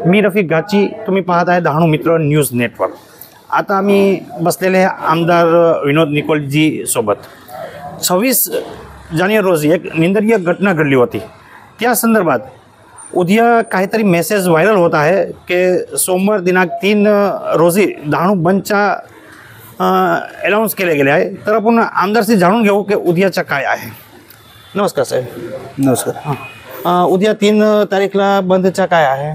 मी रफिक गाची, तुम्ही पाहत आहे डहाणू मित्र न्यूज नेटवर्क। आता आम्ही बसलेले आमदार विनोद निकोलजी सोबत 26 जानेवारी रोजी एक निंदनीय घटना घडली होती। त्या संदर्भात उद्या काहीतरी मेसेज व्हायरल होत आहे की सोमवार दिनांक 3 रोजी डहाणू बंदचा अनाउन्स केले गेले आहे। तर आपण आमदारशी जाणून घेऊ की उद्याचा काय आहे। नमस्कार साहेब। नमस्कार। उद्या 3 तारीखला बंदचा काय आहे?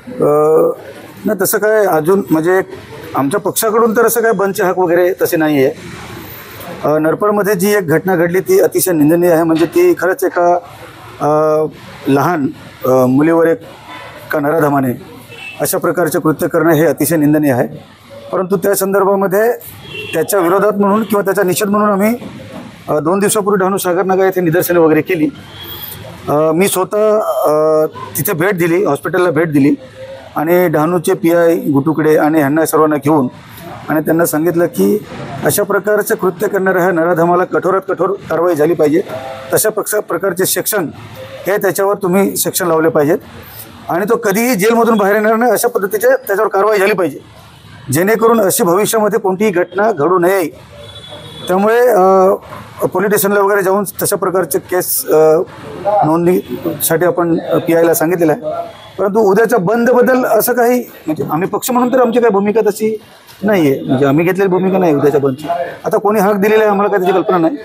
नाही तसं काय अजून म्हणजे आमच्या पक्षाकडून तर असं काय बंदचे हक वगैरे तसे नाही आहे। नरपडमध्ये जी एक घटना घडली ती अतिशय निंदनीय आहे। म्हणजे ती खरंच एका लहान मुलीवर एका नराधमाने अशा प्रकारचे कृत्य करणं हे अतिशय निंदनीय आहे। परंतु त्या संदर्भामध्ये त्याच्या विरोधात म्हणून किंवा त्याचा निषेध म्हणून आम्ही 2 दिवसापूर्वी डहाणू सागरनगर येथे निदर्शने वगैरे केली। मी स्वतः तिथे भेट दिली, हॉस्पिटलला भेट दिली आणि डहाणूचे PI गुटुकडे आणि ह्यांना सर्वांना घेऊन आणि त्यांना सांगितलं की अशा प्रकारचे कृत्य करणाऱ्या ह्या नराधमाला कठोरात कठोर कारवाई झाली पाहिजे। तशा प्रकारचे सेक्शन हे त्याच्यावर तुम्ही सेक्शन लावले पाहिजेत आणि तो कधीही जेलमधून बाहेर येणार नाही अशा पद्धतीचे त्याच्यावर कारवाई झाली पाहिजे, जेणेकरून अशी भविष्यामध्ये कोणतीही घटना घडू नये। त्यामुळे पोलीस स्टेशनला वगैरे जाऊन तशा प्रकारचे केस नोंदणीसाठी आपण PIला सांगितलेलं आहे। परंतु उद्याच्या बंदबद्दल असं काही म्हणजे आम्ही पक्ष म्हणून तर आमची काही भूमिका तशी नाही आहे, म्हणजे आम्ही घेतलेली भूमिका नाही उद्याच्या बंदची। आता कोणी हक दिलेला आहे आम्हाला काही त्याची कल्पना नाही,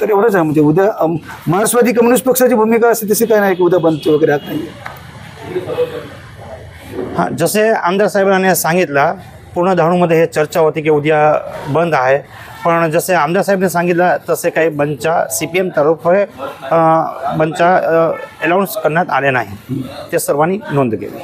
तर एवढंच आहे। म्हणजे उद्या मार्क्सवादी कम्युनिस्ट पक्षाची भूमिका असते तशी काय नाही की उद्या बंदची वगैरे हक नाही आहे। हां, जसे आमदार साहेबांनी सांगितलं पूर्ण डहाणूमध्ये हे चर्चा होती की उद्या बंद आहे, पण जसे आमदार साहेबांनी सांगितलं तसे काही बंदच्या CPM तर्फे बंदचा अनाउन्स करण्यात आले नाही, ते सर्वांनी नोंद केली।